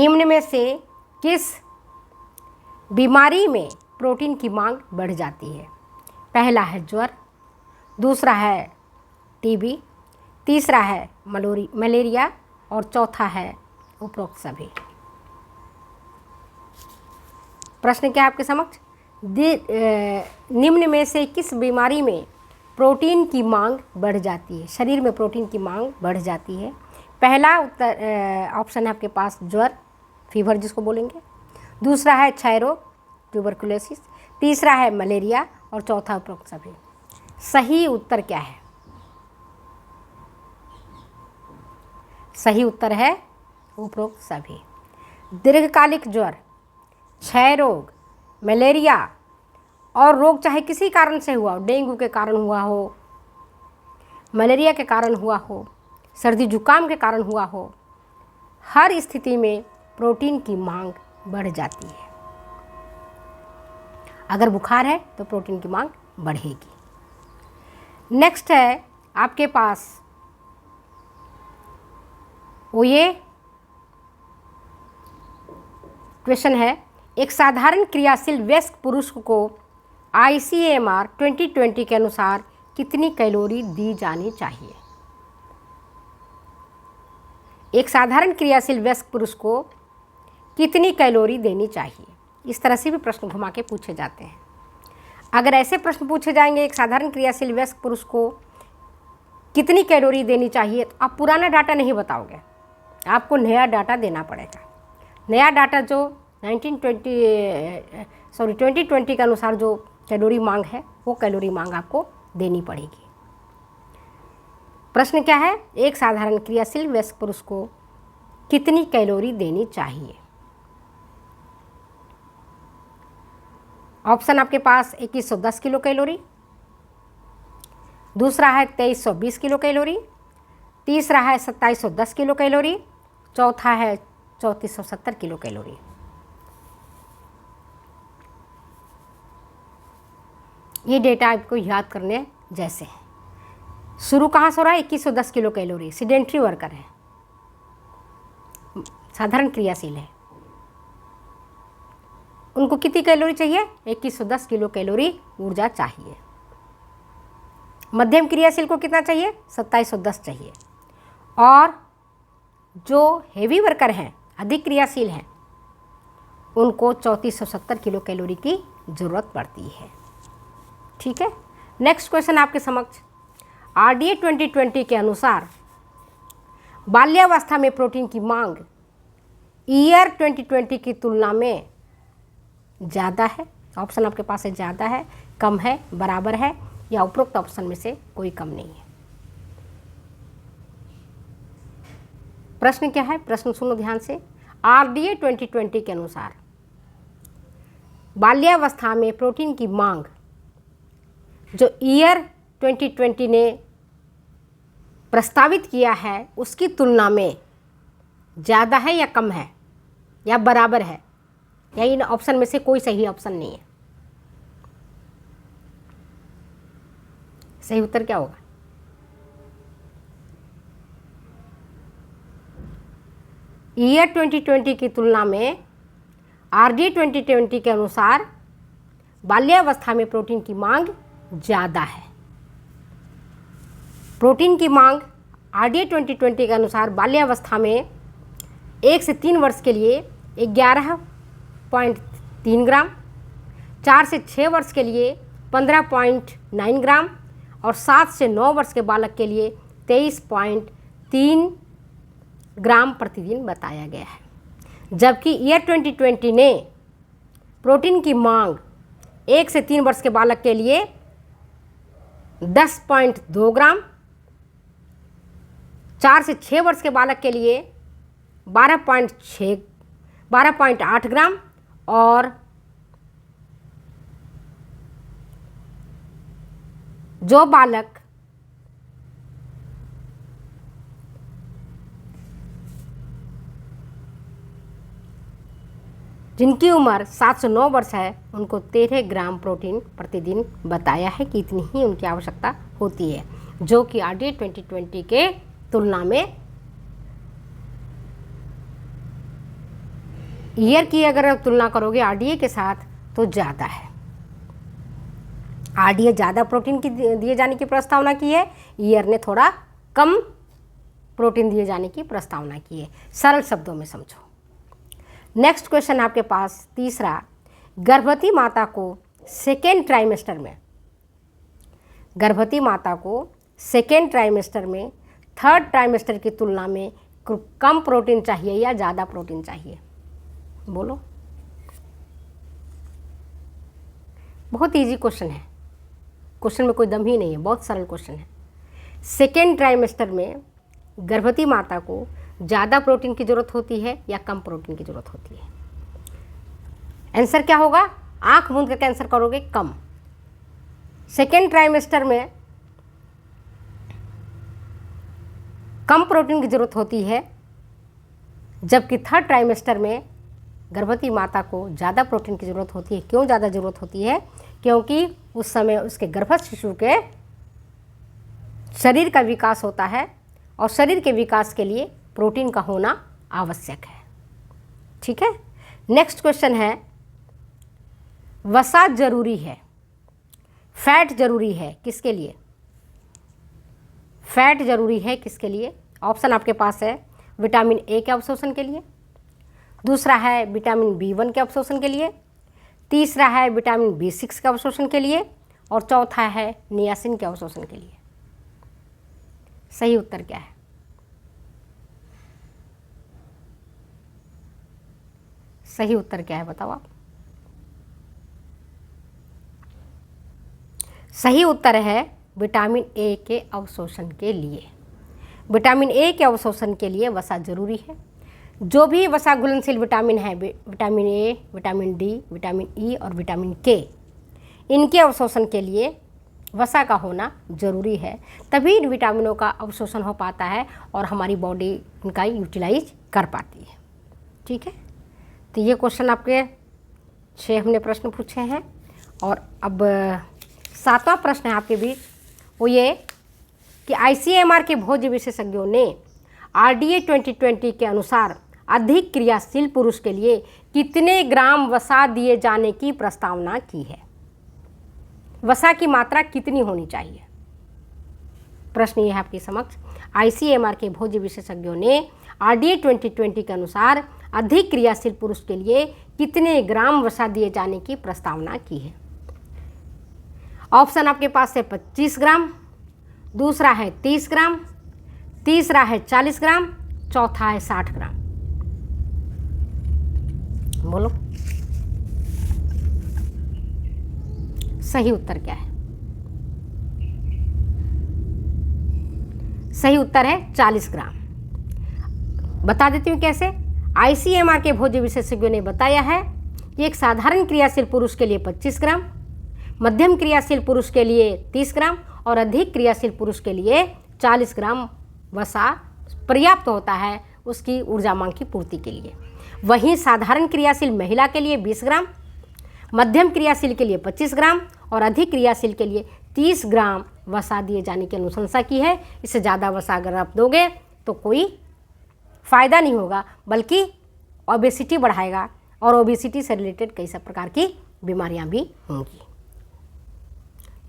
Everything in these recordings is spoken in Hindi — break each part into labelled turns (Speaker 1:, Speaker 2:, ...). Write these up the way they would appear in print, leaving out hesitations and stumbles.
Speaker 1: निम्न में से किस बीमारी में प्रोटीन की मांग बढ़ जाती है? पहला है ज्वर, दूसरा है टीबी, तीसरा है मलेरिया और चौथा है उपरोक्त सभी। प्रश्न क्या है आपके समक्ष? निम्न में से किस बीमारी में प्रोटीन की मांग बढ़ जाती है? शरीर में प्रोटीन की मांग बढ़ जाती है। पहला उत्तर ऑप्शन है आपके पास ज्वर, फीवर जिसको बोलेंगे, दूसरा है क्षय रोग, ट्यूबरकुलोसिस, तीसरा है मलेरिया और चौथा उपरोक्त सभी। सही उत्तर क्या है? सही उत्तर है उपरोक्त सभी। दीर्घकालिक ज्वर, क्षय रोग, मलेरिया और रोग चाहे किसी कारण से हुआ हो, डेंगू के कारण हुआ हो, मलेरिया के कारण हुआ हो, सर्दी जुकाम के कारण हुआ हो, हर स्थिति में प्रोटीन की मांग बढ़ जाती है। अगर बुखार है तो प्रोटीन की मांग बढ़ेगी। नेक्स्ट है आपके पास वो ये क्वेश्चन है, एक साधारण क्रियाशील वयस्क पुरुष को ICMR 2020 के अनुसार कितनी कैलोरी दी जानी चाहिए? एक साधारण क्रियाशील वयस्क पुरुष को कितनी कैलोरी देनी चाहिए? इस तरह से भी प्रश्न घुमा के पूछे जाते हैं। अगर ऐसे प्रश्न पूछे जाएंगे एक साधारण क्रियाशील वयस्क पुरुष को कितनी कैलोरी देनी चाहिए, तो आप पुराना डाटा नहीं बताओगे, आपको नया डाटा देना पड़ेगा। नया डाटा जो 2020 के अनुसार जो कैलोरी मांग है वो कैलोरी मांग आपको देनी पड़ेगी। प्रश्न क्या है? एक साधारण क्रियाशील वयस्क पुरुष को कितनी कैलोरी देनी चाहिए? ऑप्शन आपके पास 2110 किलो कैलोरी, दूसरा है 2320 किलो कैलोरी, तीसरा है 2710 किलो कैलोरी, चौथा है 3470 किलो कैलोरी। ये डेटा आपको याद करने जैसे हैं। शुरू कहाँ से हो रहा है? 2110 किलो कैलोरी। सीडेंट्री वर्कर है, साधारण क्रियाशील है, उनको कितनी कैलोरी चाहिए? 2110 किलो कैलोरी ऊर्जा चाहिए। मध्यम क्रियाशील को कितना चाहिए? 2710 चाहिए। और जो हेवी वर्कर हैं, अधिक क्रियाशील हैं, उनको 3470 किलो कैलोरी की ज़रूरत पड़ती है। ठीक है। नेक्स्ट क्वेश्चन आपके समक्ष, RDA 2020 के अनुसार बाल्यावस्था में प्रोटीन की मांग ईयर 2020 की तुलना में ज़्यादा है। ऑप्शन आपके पास है ज़्यादा है, कम है, बराबर है या उपरोक्त ऑप्शन में से कोई कम नहीं है। प्रश्न क्या है? प्रश्न सुनो ध्यान से। RDA 2020 के अनुसार बाल्यावस्था में प्रोटीन की मांग जो ईयर 2020 ने प्रस्तावित किया है उसकी तुलना में ज़्यादा है या कम है या बराबर है, या इन ऑप्शन में से कोई सही ऑप्शन नहीं है। सही उत्तर क्या होगा? ईयर 2020 की तुलना में RDA 2020 के अनुसार बाल्यावस्था में प्रोटीन की मांग ज़्यादा है। प्रोटीन की मांग RDA 2020 के अनुसार बाल्यावस्था में 1 से 3 वर्ष के लिए 11.3 ग्राम, 4 से 6 वर्ष के लिए 15.9 ग्राम और 7 से 9 वर्ष के बालक के लिए 23.3 ग्राम प्रतिदिन बताया गया है। जबकि ईयर 2020 ने प्रोटीन की मांग 1 से 3 वर्ष के बालक के लिए 10.2 ग्राम, 4 से 6 वर्ष के बालक के लिए 12.8 ग्राम और जो बालक जिनकी उम्र 7 से 9 वर्ष है उनको 13 ग्राम प्रोटीन प्रतिदिन बताया है कि इतनी ही उनकी आवश्यकता होती है, जो कि RDA 2020 के तुलना में ईयर की अगर आप तुलना करोगे आरडीए के साथ तो ज़्यादा है। आरडीए ज़्यादा प्रोटीन की दिए जाने की प्रस्तावना की है, ईयर ने थोड़ा कम प्रोटीन दिए जाने की प्रस्तावना की है। सरल शब्दों में समझो। नेक्स्ट क्वेश्चन आपके पास तीसरा, गर्भवती माता को सेकेंड ट्राइमेस्टर में, गर्भवती माता को सेकेंड ट्राइमेस्टर में थर्ड ट्राइमेस्टर की तुलना में कम प्रोटीन चाहिए या ज़्यादा प्रोटीन चाहिए? बोलो। बहुत इजी क्वेश्चन है, क्वेश्चन में कोई दम ही नहीं है, बहुत सरल क्वेश्चन है। सेकेंड ट्राइमेस्टर में गर्भवती माता को ज़्यादा प्रोटीन की ज़रूरत होती है या कम प्रोटीन की ज़रूरत होती है? आंसर क्या होगा? आंख मूंद करके आंसर करोगे कम। सेकेंड ट्राइमेस्टर में कम प्रोटीन की ज़रूरत होती है, जबकि थर्ड ट्राइमेस्टर में गर्भवती माता को ज़्यादा प्रोटीन की ज़रूरत होती है। क्यों ज़्यादा ज़रूरत होती है? क्योंकि उस समय उसके गर्भस्थ शिशु के शरीर का विकास होता है और शरीर के विकास के लिए प्रोटीन का होना आवश्यक है। ठीक है। नेक्स्ट क्वेश्चन है, वसा जरूरी है, फैट जरूरी है किसके लिए? फैट जरूरी है किसके लिए? ऑप्शन आपके पास है, विटामिन ए के अवशोषण के लिए, दूसरा है विटामिन बी1 के अवशोषण के लिए, तीसरा है विटामिन बी6 के अवशोषण के लिए, और चौथा है नियासिन के अवशोषण के लिए। सही उत्तर क्या है? सही उत्तर क्या है बताओ आप? सही उत्तर है विटामिन ए के अवशोषण के लिए। विटामिन ए के अवशोषण के लिए वसा जरूरी है। जो भी वसा घुलनशील विटामिन है, vitamin A, vitamin D, vitamin E और विटामिन के, इनके अवशोषण के लिए वसा का होना जरूरी है, तभी इन विटामिनों का अवशोषण हो पाता है और हमारी बॉडी इनका यूटिलाइज कर पाती है। ठीक है। तो ये क्वेश्चन आपके 6 हमने प्रश्न पूछे हैं, और अब 7वां प्रश्न है आपके बीच, वो ये कि आईसीएमआर के भोज्य विशेषज्ञों ने आरडीए 2020 के अनुसार अधिक क्रियाशील पुरुष के लिए कितने ग्राम वसा दिए जाने की प्रस्तावना की है? वसा की मात्रा कितनी होनी चाहिए? प्रश्न ये है आपके समक्ष। आईसीएमआर के भोज्य विशेषज्ञों ने आरडीए 2020 के अनुसार अधिक क्रियाशील पुरुष के लिए कितने ग्राम वसा दिए जाने की प्रस्तावना की है? ऑप्शन आपके पास है 25 ग्राम, दूसरा है 30 ग्राम, तीसरा है 40 ग्राम, चौथा है 60 ग्राम। बोलो सही उत्तर क्या है? सही उत्तर है 40 ग्राम। बता देती हूँ कैसे। आईसीएमआर के भोज्य विशेषज्ञों ने बताया है कि एक साधारण क्रियाशील पुरुष के लिए 25 ग्राम, मध्यम क्रियाशील पुरुष के लिए 30 ग्राम और अधिक क्रियाशील पुरुष के लिए 40 ग्राम वसा पर्याप्त होता है उसकी ऊर्जा मांग की पूर्ति के लिए। वहीं साधारण क्रियाशील महिला के लिए 20 ग्राम, मध्यम क्रियाशील के लिए 25 ग्राम और अधिक क्रियाशील के लिए 30 ग्राम वसा दिए जाने की अनुशंसा की है। इससे ज़्यादा वसा अगर आप दोगे तो कोई फ़ायदा नहीं होगा, बल्कि ओबेसिटी बढ़ाएगा और ओबेसिटी से रिलेटेड कई सब प्रकार की बीमारियां भी होंगी।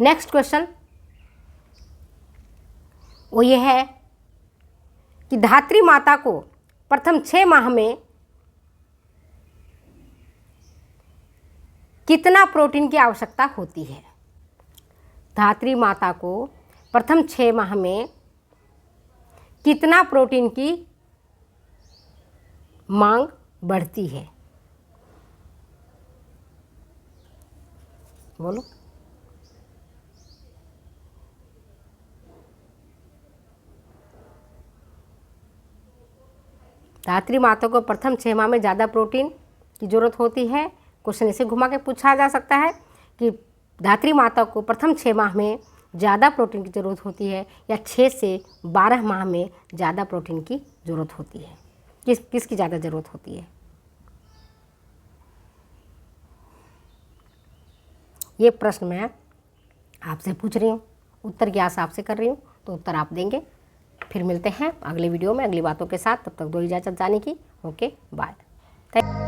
Speaker 1: नेक्स्ट क्वेश्चन वो ये है कि धात्री माता को प्रथम 6 माह में कितना प्रोटीन की आवश्यकता होती है? धात्री माता को प्रथम 6 माह में कितना प्रोटीन की मांग बढ़ती है? बोलो। धात्री माता को प्रथम 6 माह में ज़्यादा प्रोटीन की ज़रूरत होती है। क्वेश्चन इसे घुमा के पूछा जा सकता है कि धात्री माता को प्रथम 6 माह में ज़्यादा प्रोटीन की ज़रूरत होती है या 6 से 12 माह में ज़्यादा प्रोटीन की ज़रूरत होती है? किसकी ज़्यादा ज़रूरत होती है? ये प्रश्न मैं आपसे पूछ रही हूँ, उत्तर की आशा आपसे कर रही हूँ, तो उत्तर आप देंगे। फिर मिलते हैं अगले वीडियो में अगली बातों के साथ। तब तक दो इजाज़त जाने की। Okay bye. थैंक